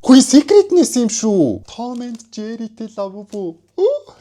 Хүй секретнес юм шүү. Том энд Jerryтэй лавбу.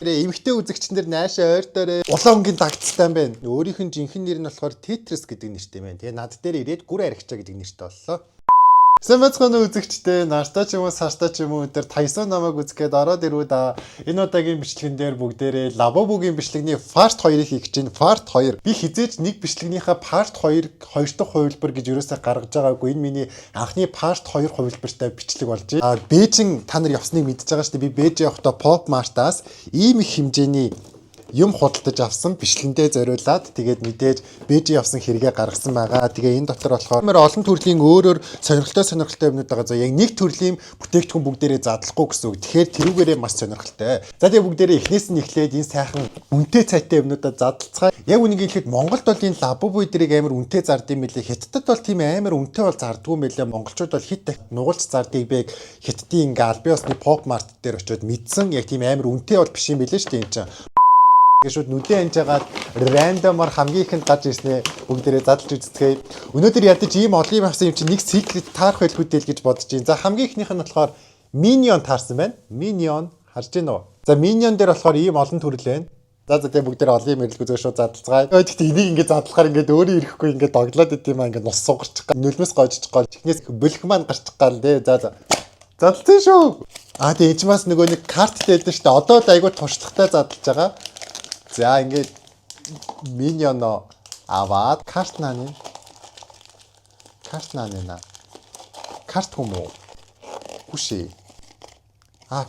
Эмэгтэй үзэгчдэн дээр наашаа ойртоорой. Улаан өнгийн дагдцтай юм байна. Өөрийнх нь жинхэнэ нэр нь болохоор Tetris гэдэг нэртэй байна. Тэгээ над дээр ирээд гүр аригчаа гэдэг нэртэй боллоо. Сэмэцгоны үзэгчтэй нааштай ч юм уу сааштай ч юм уу тэр Tyson намайг үзгээд ороод ирүү да. Энэ удаагийн бичлэгэн дээр бүгдээрээ Lavaboгийн бичлэгний part 2-ыг хийх гэж байна. Part 2. Би хизээж нэг бичлэгнийхээ part 2 хоёр дахь хувилбар гэж юусаа гаргаж байгаагүй. Энэ миний анхны part 2 хувилбартай бичлэг болж байна. Бээжин та нар явсныг мэдчихэж байгаа шүү дээ. Би Бээж явахдаа Pop Mart-аас ийм их хэмжээний юм худалдаж авсан бичлэгэндээ зориулаад тэгээд мэдээж Бээж явсан хэрэгэ гаргасан байгаа. Тэгээ энэ дотор болохоор олон төрлийн өөрөөр сонирхолтой юмнууд байгаа. За яг нэг төрлийн бүтээгдэхүүн бүгдээрээ задлахгүй гэсэн үг. Тэгэхээр тэрүүгээрээ маш сонирхолтой. За тэгээ бүгдээрээ эхнээс нь эхлээд энэ сайхан үнэтэй цайтай юмнуудаа задлцгаая. Яг үнийг хэлэхэд Монголд бол энэ Lavabo эдрийг амар үнэтэй зардсан мэлээ. Хятадд бол тийм амар үнэтэй бол зардгүй мэлээ. Монголчууд бол хит нугалж зардыг бэ Хятадын ингээ албан ёсны Pop Mart дээр очиод мэдсэн. Яг тийм амар үнэтэй бол биш юм билээ шүү дээ энэ чинь. Шууд нүдэн анжаагаад рандомор хамгийн ихэнд гарч ирснээ бүгдээрээ задлж үздэхээ. Өнөөдөр ядаж ийм олон юм авсан юм чинь нэг secret таарах байлгүй дээ гэж бодож байна. За хамгийн ихнийх нь болохоор Minion таарсан байна. Minion харж байна уу? За Minion дээр болохоор ийм олон төрөл байна. За тэгээ бүгдээрээ олон юм ирэлгүй зөв шууд задлцгаая. Гэхдээ энийг ингээд задлахаар ингээд өөрөө ирэхгүй ингээд доглоод идэм аа ингээд нус сугарчих гал нөлмөс гоожчих гал чихнээс бөлх маань гарчих гал дээ. За задлсан шүү. Тэгээ ичмаас нөгөө нэг карт дээлдэ штэ. Одоо л айгуу туршлагатай задлж байгаа. За ингээд Minion-о аваад карт нааны. Карт хүмүү. Хүшээ.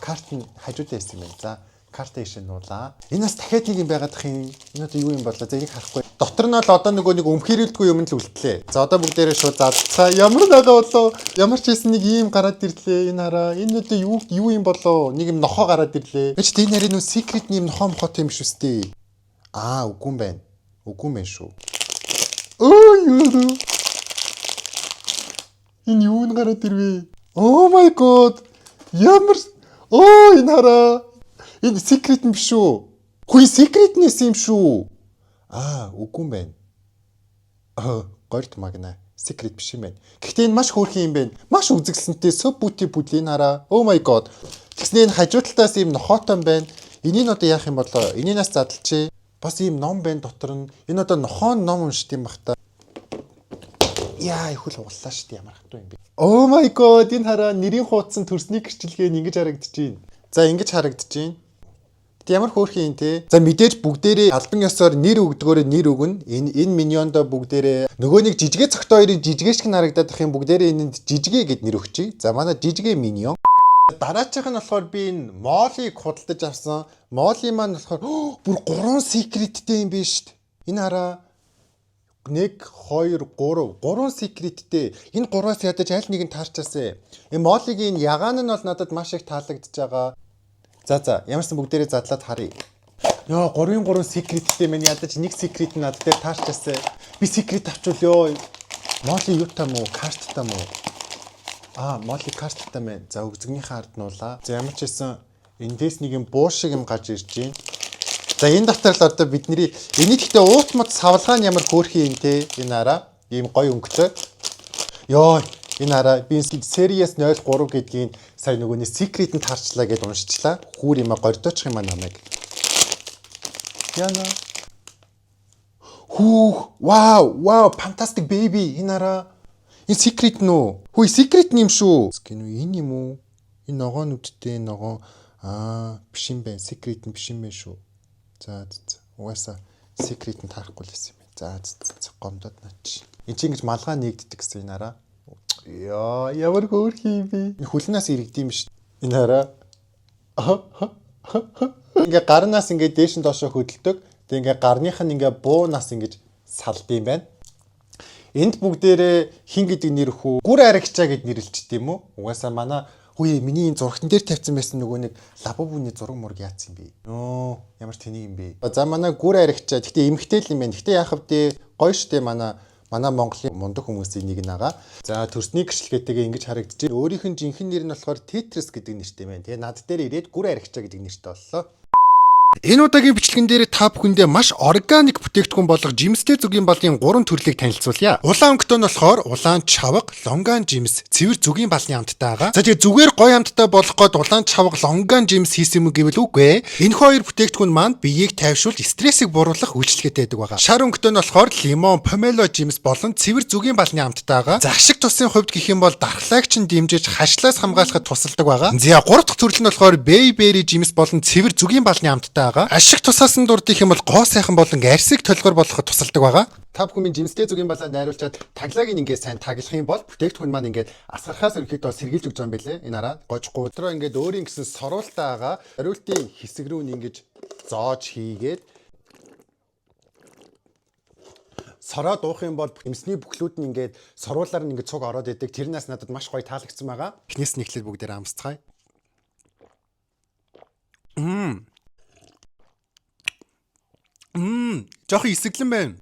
Карт нь хажуудаа ирсэн юм байна. За карт ийш нуулаа. Энэс дахиад нэг юм байгаадах юм. Энэ одоо юу юм болоо? За энийг харахгүй. Дотор нь л одоо нөгөө нэг өмхөрөлдгүй юм л үлдлээ. За одоо бүгдээрээ шууд задлцаа. Ямар нагаа болоо? Ямар ч хийсэн нэг ийм гараад ирлээ. Энэ хараа. Энэ одоо юу юм болоо? Нэг юм нохоо гараад ирлээ. Эч энэ нарийн нөө secret юм нохоо мохоотой юм шүү дээ. Үгүй юм байна. Үгүй юм шүү. Юу. Энэ юу н гараад ирвэ? Oh my god. Ямар энэ хараа. Энэ secret юм биш үү? Хүй secretнess юм шүү. Үгүй юм байна. Горд магна. Secret биш юм байна. Гэхдээ энэ маш хөөрхөн юм байна. Маш үзэсгэлэнтэй сөп бүти бүлийн хараа. Oh my god. Тэгснэ энэ хажуудалтаас ийм нохоотой юм байна. Энийг одоо яах юм болоо? Энийнээс задлчээ. Бас ийм ном байна дотор нь. Энэ одоо нохоон ном уншд юм бах та. Их хөл ууллаа шүү дээ. Ямар хатуу юм бэ? Oh my god. Энэ хараа нэрийн хуудсан төрсний гэрчлэгээ нь ингэж харагдаж байна. За ингэж харагдаж байна. Ямар хөөрхөн юм те. За мэдээж бүгдээрээ албан ёсоор нэр өгдөгөөрөө нэр өгнө. Энэ Minionда бүгдээрээ нөгөө нэг жижигэ цогтой хоёрын жижигэшг нь харагдаад ах юм бүгдээрээ энэнд жижигэ гэд нэр өгчий. За манай жижигэ Minion. Дараачих нь болохоор би энэ Molly-г худалдаж авсан. Molly маань болохоор бүр 3 secretтэй юм биш шүү дээ. Энэ хараа 1 2 3 secretтэй. Энэ 3-аас ядаж аль нэг нь таарчаасаа. Molly-гийн ягаан нь бол надад маш их таалагдж байгаа. За ямарсан бүгдээрээ задлаад харъя. 3 secretтэй мэн ядаж нэг secret надад дээр таарчаасаа. Би secret авчулё. Molly юу там уу? Карт там уу? Molly карттай мэн. За өгзөгнийхээ ард нуулаа. За ямар ч байсан эндээс нэг юм буу шиг юм гарч ирж байна. За энэ дотор л одоо бидний энийг гэхдээ уутмат савлгаа нь ямар хөөрхөн юм те. Энэ хараа ийм гоё өнгөтэй. Энэ хараа би Series 03 гэдгийг сая нөгөөний secret нь таарчлаа гэдээ уншчлаа. Хүүр юм гордоочих юм намайг. Яна. Wow, fantastic baby. Энэ хараа энэ secret нөө. Хүй secret юм шүү. Энэ юм уу? Энэ ногоонуудтэй ногоон биш юм байна. Secret нь биш юм байна шүү. За. Угаасаа secret нь таарахгүй л байсан юм байна. За гомдоод наач. Энд чинь ингэж малгай нэгддэг гэсэн энэ хараа. Ямар хөөрхөн юм бэ? Энэ хүлнээс иргэдэм юм шүү. Энэ хараа. Ингээ гарнаас ингээ дээш нь доошо хөдөлдөг. Тэг ингээ гарных нь ингээ буунаас ингэж салд юм байна. Энд бүгдээрээ хин гэдэг нэр хүү гүр аригчаа гэд нэрлэлчт юм уу? Угаасаа манай миний энэ зургтан дээр тавьсан байсан нөгөө нэг Lavaboны зураг мураг яатсан юм бэ? Ямар тэнийг юм бэ? За манай гүр аригчаа. Гэхдээ эмхтэй л юм байна. Гэхдээ яах вэ? Гоё штэ манай Монголын мундаг хүмүүсийн нэг нагаа. За төрсний гэрчлэгээтэйгээ ингэж харагдаж байна. Өөрийнх нь жинхэнэ нэр нь болохоор Tetris гэдэг нэртэй байна. Тэгээ над дээр ирээд гүр аригчаа гэдэг нэртэй боллоо. Энэ удаагийн бичлэгэн дээр та бүхэндээ маш органик бүтээгдэхүүн болох жимстэй зүгийн балын 3 төрлийг танилцуулъя. Улаан өнгөтэй нь болохоор улаан чавга, лонган жимс, цэвэр зүгийн балны амттай байгаа. За тэгээ зүгээр гоё амттай болох гээд улаан чавга, лонган жимс хийсэн юм гэвэл үгүй. Энэ хоёр бүтээгдэхүүн маань биеийг тайвшруулж стрессийг бууруулах үйлчлэгээтэй байдаг. Шар өнгөтэй нь болохоор лимон, помело жимс болон цэвэр зүгийн балны амттай байгаа. За ашиг тусын хувьд гэх юм бол дархлаагч нь дэмжиж хашлаас хамгаалахад тусалдаг байгаа. За 3 дахь төрөл нь болохоор бэйбери жимс болон цэвэр зүгийн балны амттай байгаа. Ашиг тусаасан дурдах юм бол гоо сайхан болон арьсыг толгор болгоход тусалдаг байгаа. Та бүхэн минь жимстэй зүгийн балаа найруулчаад таглагийг ингээд сайн таглах юм бол бүтээгдэхүүн маань ингээд асгарахаас ерөөхдөө сэргийлж өгч байгаа юм билэ. Энэ хараа гожгүй. Өдрөө ингээд өөрийн гэсэн сорултаа байгаа. Хариултын хэсэг рүү ингэж зоож хийгээд сороо дуух юм бол эмсний бүхлүүд нь ингээд соруулаар нь ингээд цуг ороод идэг. Тэрнээс надад маш гоё таалагдсан байгаа. Эхнээс нь эхлээд бүгдээр амсцгаая. Жохон эсэглэн байна.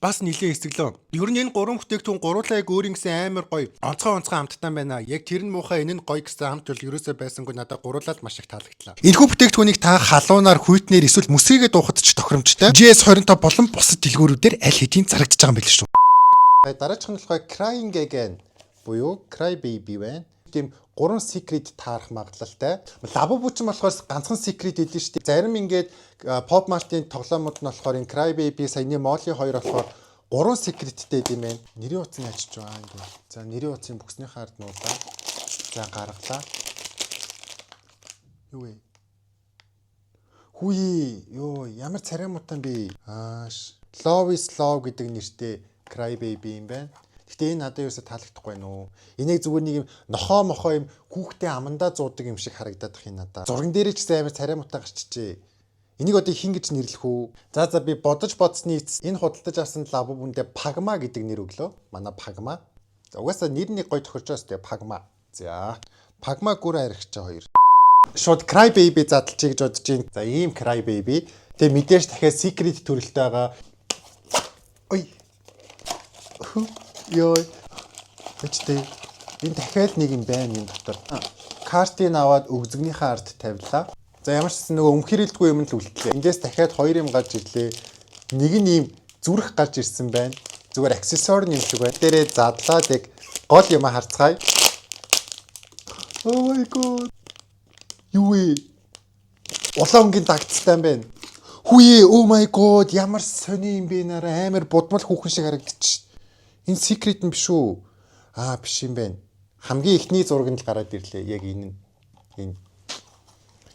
Бас нилээ эсэглэн. Ер нь энэ гурван бүтээгдэхүүн гуруулаа яг өөрийн гэсэн амар гоё онцгой амттай байна. Яг тэр нь муухай энэ нь гоё гэсэн амт бол ерөөсөө байсангүй надад гуруулаад маш их таалагдлаа. Энэхүү бүтээгдэхүүнийг та халуунаар, хүйтнээр эсвэл мөсгийгээ дуухад ч тохиромжтой. GS25 болон бусад дэлгүүрүүдээр аль хэдийн зарагдаж байгаа юм биш үү? Дараачих нь болохоор Crying Again буюу Cry Baby байна. Тийм 3 secret таарах магадлалтай. Лабубу ч болохоор ганцхан secret идэв шүү дээ. Зарим ингээд Pop Mart-ийн тоглоомууд нь болохоор энэ Cry Baby, саяны Molly 2 болохоор 3 secretтэй юм байна. Нэрийн утас нь ачиж байгаа ингээд. За нэрийн утсын бүксний хаард нуулаа. За гаргалаа. Юу вэ? Хүй ёо ямар царай мутан бэ? Love is Love гэдэг нэртэй Cry Baby юм байна. Гэтэ энэ надад юусаа таалагдахгүй нүү. Энийг зүгээр нэг юм нохоо мохоо юм хүүхдээ амандаа зуудаг юм шиг харагдаад их надад. Зурган дээрээ ч гэсэн амар царай мутаа гарчжээ. Энийг одоо хин гэж нэрлэх үү? За би бодож бодсны эцэс энэ худалдаж авсан лабубүндээ Pagma гэдэг нэр өглөө. Манай Pagma. За угаасаа нэрний гоё тохирчоос тэгээ Pagma. За Pagma гүр аригч хоёр. Шууд Cry Baby задлчих гэж бодож байна. За ийм Cry Baby. Тэгээ мэдээж дахиад secret төрөлтэй байгаа. Ой. Ёо. Эцтэй. Энэ дахиад нэг юм байна энэ дотор. Картыг аваад өгзөгнийхээ ард тавилаа. За ямар ч гэсэн нөгөө өмхирэлдгүй юм л үлдлээ. Ингээс дахиад 2 юм гарч ирлээ. Нэг нь ийм зүрх гарч ирсэн байна. Зүгээр аксессуар юм шиг байна. Дээрээ задлаад яг гол юм харцгаая. Oh my god. Юу вэ? Улаан өнгийн дагцтай байна. Хүүе, oh my god, ямар сони юм бэ нараа амар будмал хүүхэн шиг харагдчих. Энэ secret нь биш үү? Биш юм байна. Хамгийн ихний зураг нь л гараад ирлээ. Яг энэ.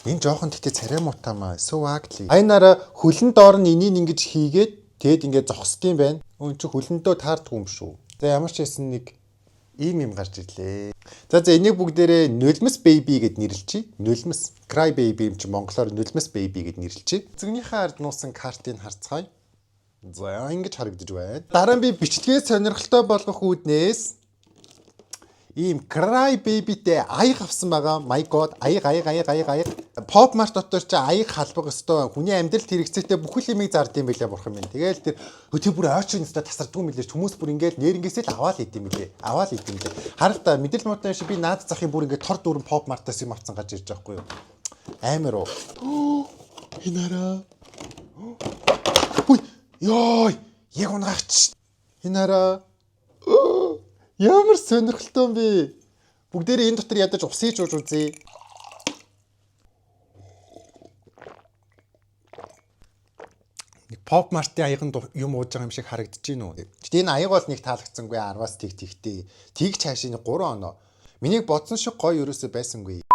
Энэ жоохон тэгтээ царай муутаамаа. So ugly. Айнараа хөлн доор нь энийг ингэж хийгээд тэгэд ингээд зогсдсон байна. Өн чи хөлөндөө таардгүй юм шүү. За ямар ч байсан нэг ийм юм гарч ирлээ. За энийг бүгдээрээ нулимс baby гэд нэрлэчихье. Нулимс. Cry Baby юм чи монголоор нулимс baby гэд нэрлэчихье. Зэгнийхээ ард нуусан картыг харцгаая. За ингэж харагдаж байна. Дараа нь би бичлэгээ сонирхолтой болгох үүднээс ийм Cry Baby-тэй аяг авсан байгаа. My god, аяг. Pop Mart дотор ч аяг халбаг өстой. Хүний амьдралд хэрэгцээтэй бүхэл юмыг зардсан байлаа бурхан минь. Тэгээл тэр бүр ойчин өстой тасардгүй мэлээ. Хүмүүс бүр ингээд нэрнгээсээ л аваад идэм билээ. Харах та мэдэл муутай шиг би наад захын бүр ингээд тор дүүрэн Pop Mart-аас юм авсан гаж ирж байгаа хгүй юу. Амар уу. Хинараа. Хүй. Ёй, яг унгаач. Энэ хараа. Ямар сонирхолтой юм бэ? Бүгдээрээ энэ дотор ядаж усыг жууж үзье. Нэг Pop Mart-ийн аяган юм ууж байгаа юм шиг харагдаж байна уу? Гэтэ энэ аяг бол нэг таалагдсангүй 10-аас тэгтэй. Тэгж хаашийн 3 оноо. Миний бодсон шиг гоё ерөөсөө байсангүй.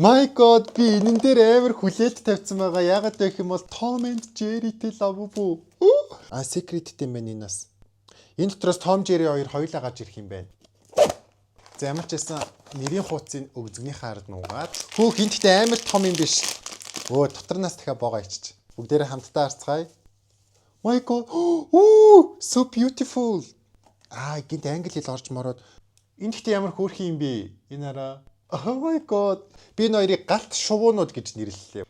My god, би энэн дээр амар хүлээлт тавьсан байгаа. Яагаад вэ гэх юм бол Tom and Jerry-тэй лавбу. Secret юм байна энэс. Энэ дотроос Tom Jerry хоёулаа гарч ирэх юм байна. За ямар ч байсан нэрийн хуудсыг өгзөгнийхээ ард нуугаад. Хинттэй амар том юм биш. Доторнаас дахиад боогоо ичиж. Бүгдээрээ хамтдаа харцгаая. My god. So beautiful. Гинт англи хэл орж мороод. Энэ гэхдээ ямар хөөрхөн юм бэ? Энэ хараа. Oh my god. Би энэ хоёрыг галт шувуунууд гэж нэрлэлээ.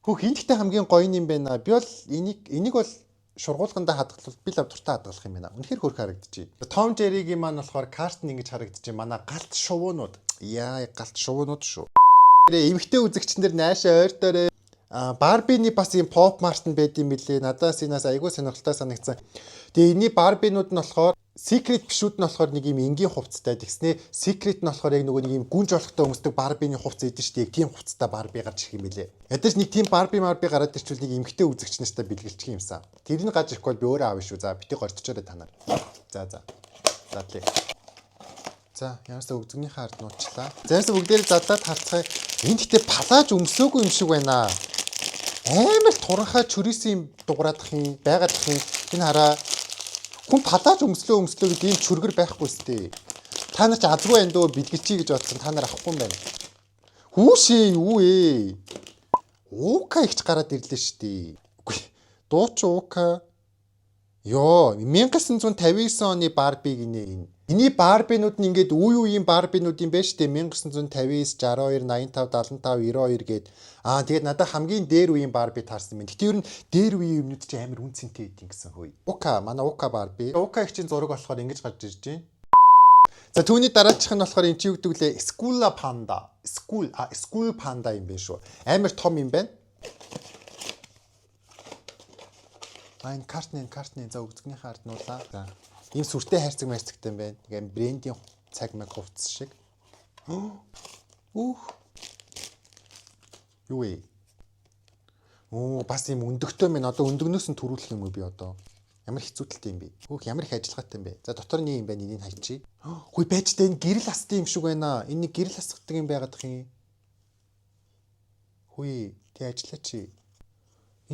Хинттэй хамгийн гоё юм байна. Би бол энийг бол шургуулгандаа хадгалбал би лав дуртай хадгалах юм байна. Үнэхээр хөөрхөн харагдчихэ. Том Жеригийн маань болохоор карт нь ингэж харагдчихэ. Манай галт шувуунууд. Галт шувуунууд шүү. Эмэгтэй үзэгчдэр наашаа ойртоорой. Барбины бас юм поп март нь байд юм билээ. Надаас энэс айгүй сонирхолтой санагдсан. Тэгээ энэний барбинууд нь болохоор secret бишүүд нь болохоор нэг юм энгийн хувцастай. Тэгснээ secret нь болохоор яг нөгөө нэг юм гүнж болохтой өмсдөг барбины хувцас эдэн шүү дээ. Тийм хувцастай барби гарч ирэх юм билээ. Ядаж нэг тийм барби гараад ирчихвэл нэг эмэгтэй үзэгч нартай бэлгэлчих юмсан. Тэрний гаж ирэхгүй би өөрөө аав шүү. За бити горччоорой та нар. За. Задлаа. За, яарсаа өгзөгнийхээ ард нуучлаа. Зайс бүгдээрээ задлаад харцгаая. Энд ихтэй палаж өмсөөгүй юм шиг байна. Амар туранхай чүрээсэн юм дуграадах юм, байгаадах юм. Энэ хараа. Хүн палаж өмслөө гэдэг ийм чүргэр байхгүй сте. Та нар ч азгүй байна дөө бэлгэлчий гэж бодсон. Та нар авахгүй юм байна. Хүүшээ юу ээ? Уука ихч гараад ирлээ штий. Үгүй. Дууч уука. Йоо, 1959 оны Барби гинэ энэ. Эний Барбинууд нь ингээд үеийн Барбинууд юм байна штэ. 1959, 62, 85, 75, 92 гээд. Тэгээд надад хамгийн дээр үеийн Барби таарсан юм. Гэтэ ер нь дээр үеийн юмнууд ч амар үнцэнтэй байдیں۔ Гэсэн хөөе. Ука, манай Ука Барби. Ука их чинь зураг болохоор ингэж гарч ирж байна. За түүний дараачих нь болохоор эн чи юу гэдэг лээ? School Panda. School Panda юм байна шүү. Амар том юм байна. Энэ картны за өгзгнийхээ ард нуулаа. За. Ийм сүртэй хайрцаг юм байна. Нэг юм брендийн цаг мэг хувцас шиг. Юу вэ? Бас юм өндөгтэй мэн одоо өндөгнөөс нь төрүүлэх юм уу би одоо? Ямар хэцүүдэлтэй юм бэ? Ямар их ажиллагаатай юм бэ? За дотор нь юм байна. Энийг хайчи. Хөөе байж таа энэ гэрэл астын юм шиг байна. Энэ гэрэл асгадаг юм байгаадах юм. Хөөе тий ажиллаач.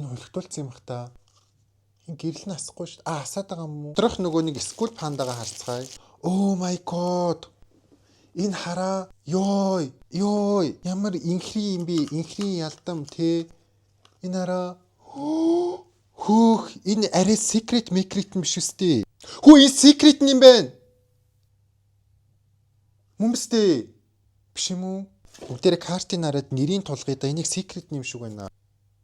Энэ хөлтүүлсэн юм бах та. Энэ гэрэл нь асахгүй шүү. Асаад байгаа юм уу? Доторх нөгөө нэг School Panda-га харцгаая. Oh my god. Энэ хараа. Ёй. Ямар инхри юм бэ? Инхри ялдам те. Энэ хараа. Хөөх, энэ арай secret юм биш үстэй. Хөө энэ secret юм байна. Мөмстэй. Биш юм уу? Бүгдээрээ картын хараад нэрийн тулгыг да энийг secret юм шиг байна.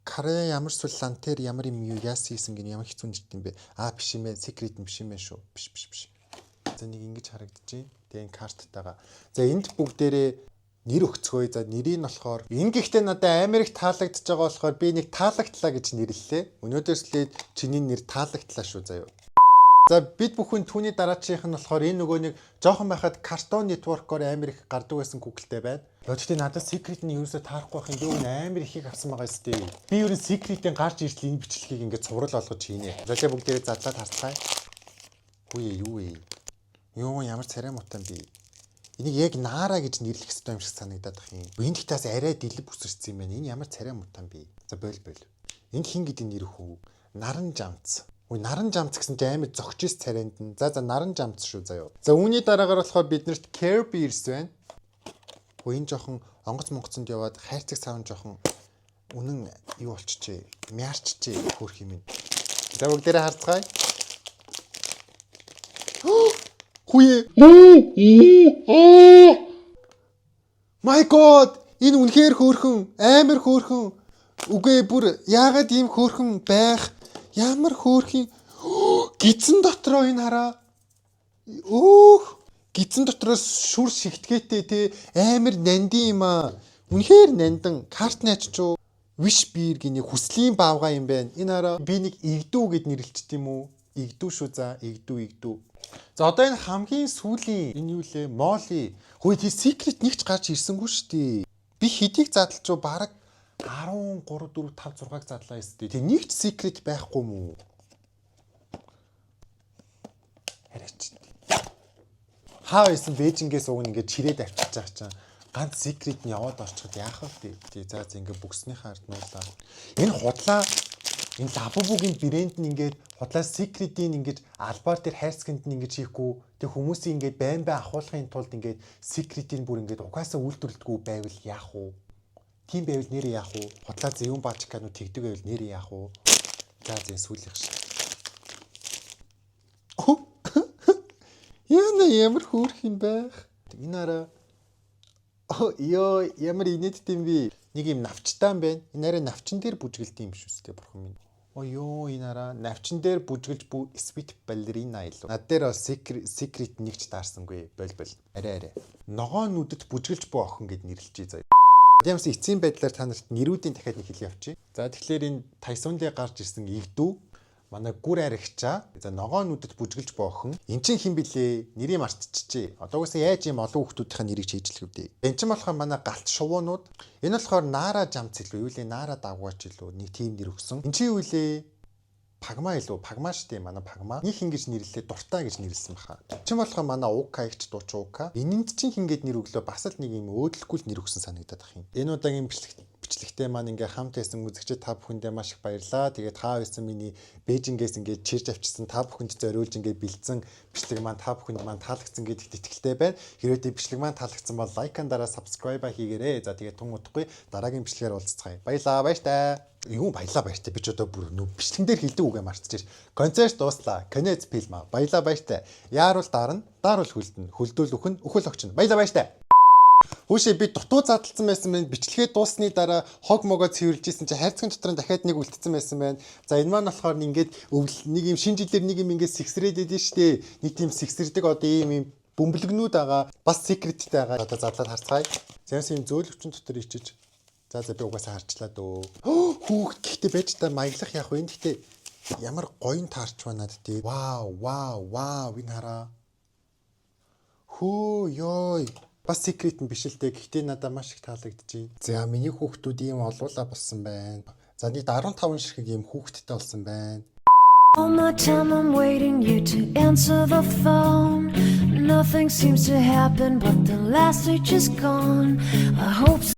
Каре ямар сул лантер ямар юм юу яас хийсэн гин ямар хэцүү нэрт юм бэ? Биш юм ээ, secret юм биш юм ээ шүү. Биш. За нэг ингэж харагдаж байна. Тэгээ энэ карттайгаа. За энд бүгдээрээ нэр өгцгөөе. За нэрийг нь болохоор энэ гихтээ надад амар их таалагдж байгаа болохоор би нэг таалагдлаа гэж нэрлэлээ. Өнөөдөрслээд чиний нэр таалагдлаа шүү заяа. За бид бүхэн түүний дараачих нь болохоор энэ нөгөө нэг жоохон байхад Cartoon Network-оор амар их гардаг байсан Google-тэй байна. Логичтэй надад secret нь ерөөсөө таарахгүй байх юм. Би өөр амар ихийг авсан байгаа сте. Би ер нь secret-ийн гарч ирсэн энэ бичлэгийг ингээд цуврал болгож хийнэ. Золио бүгдээрээ задлаад харцгаая. Хөөе юу вэ? Юу ямар царай мутан би. Энийг яг Наара гэж нэрлэх хэрэгтэй юм шиг санагдаад байх юм. Энд ихтаас арай дэлб бүсэрсэн юм байна. Энэ ямар царай мутан би. За бойл. Энд хин гэдэг нэр хүү? Наран жамц. Наран жамц гэсэн чинь амар зогчис царайнд нь. За наран жамц шүү заяа. За үүний дараагаар болохоор биднэрт Care Bears байна. Энэ жоохон онгоц яваад хайрцаг савн жоохон үнэн юу болчихжээ. Мяарчжээ хөрх юм. За бүгдээрээ харцгаая. Хүйе. My god! Энэ үнэхээр хөөрхөн, амар хөөрхөн. Үгүй бүр яагаад ийм хөөрхөн байх? Ямар хөөрхөн гидсэн дотроо энэ хараа. Гидсэн дотроос шүр шигтгээтэй те амар нандин юм аа. Үнэхээр нандан картны аччуу wish beer гиний хүслийн баавга юм байна. Энэ хараа би нэг игдүү гэд нэрлэлчт юм уу? Игдүү шүү за игдүү. За одоо энэ хамгийн сүүлийн энэ юу лээ? Молли. Хөөе тий secret нэгч гарч ирсэнгүй шүү дээ. Би хэдийг задлж баг 13 4 5 6-ыг задлаа ёстой. Тэг нэгч secret байхгүй мүү? Хараач. Хаа байсан Бээжингээс уг ингээд чирээд авчиж байгаа чинь ганц secret нь яваад орчиход яах вэ? Тий за ингээд бүкснийхээ ард нуулаа. Энэ худлаа энэ лабубугийн брэнд нь ингээд худлаа secret-ийн ингээд албаар дээр хайрцагт нь ингээд хийхгүй тэг хүмүүсийн ингээд байн ахуулахын тулд ингээд secret-ийн бүр ингээд угаасаа үйлдвэрлэдэггүй байвал яах вэ? Тийм байвал нэрээ яах вэ? Худлаа зэвүүн баачканууд тэгдэг байвал нэрээ яах вэ? За сүүлийнх шиг. Ямар хөөрх юм байх? Энэ араа ямар инээдтэй юм бэ? Нэг юм навчтай юм байна. Энэ арай навчин дээр бүжгэлтэй юм шүү дээ бурхан минь. Энэ араа навчин дээр бүжгэлж sweet ballerina илүү. Над дээр бол secret нэгч таарсангүй. Бол. Арай. Ногоон нүдэд бүжгэлж буу охин гэд нэрлэлчээ заяа. Ямс эцсийн байдлаар та нарт нэрүүдийн дахиад нэг хэлий явчих. За тэгэхээр энэ Тайсундээ гарч ирсэн игдүү манай гүр аригчаа за ногоонүүдэд бүжгэлж боохон эн чин хин блэ нэрийг мартчихжээ. Одоогоос яаж юм олон хүмүүсийн нэрийг чийжлэх үү дээ. Эн чин болохоор манай галт шувуунууд энэ болохоор наара жамц илүү юу лээ наара дагваач илүү нэг тим нэр өгсөн. Эн чинь юу лээ Пагма илүү пагма штэ манай пагма нэг ингэж нэрлэлээ дуртай гэж нэрлсэн баха. Чин болохоор манай уука ихч дууч уука. Энэнд чин хингээд нэр өглөө бас л нэг юм өөдлөхгүй нэр өгсөн санагдаад бах юм. Энэ удаагийн бичлэгтэй маань ингээ хамт байсан үзэгчид та бүхэндээ маш их баярлалаа. Тэгээд та байсан миний Бээжингээс ингээ чирж авчирсан та бүхэнд зориулж ингээ бэлдсэн бичлэг маань та бүхэнд маань таалагдсан гэдэгт итгэлтэй байна. Хэрвээ тэ бичлэг маань таалагдсан бол лайкан дараа subscribe хийгээрэй. За тэгээд тун утгагүй дараагийн бичлэгээр уулзцгаая. Баярлалаа баяртай. Юу баялаа баяртай би ч одоо бүр нөө бичлэгэн дээр хэлдэг үгээ марцчих. Концерт дууслаа. Конец фильм. Баялаа баяртай. Яаруул дарна, даруул хүлдэн. Хүлдээл өхөн, өхөл огчно. Баялаа баяртай. Хүүшээ би дутуу задлцсан байсан байна. Бичлэгээ дуусны дараа хог могоо цэвэрлж ийсэн чи хайрцагын дотроо дахиад нэг үлдсэн байсан байна. За энэ маань болохоор ингээд нэг юм шинэ жилээр нэг юм ингээд сэгсрээд идэв штэ. Нэг тийм сэгсэрдэг одоо ийм бөмбөлгнүүд байгаа. Бас секреттэй байгаа. Одоо задлаад харцгаая. Зэнс юм зөөлөвчин дотор ичиж. За би угаасаа харчлаа дөө. Хүүхд гэхдээ байж та маяглах яах вэ? Гэхдээ ямар гоё таарч байна надад. Вау, энэ хараа. Хөө ёй. Бас секрет нь биш л дээ. Гэхдээ надад маш их таалагдчихээн. За миний хүүхдүүд ийм олуула болсон байна. За нийт 15 ширхэг ийм хүүхдтэй болсон байна. All my time I'm waiting you to answer the phone. Nothing seems to happen but the last switch is gone. I hope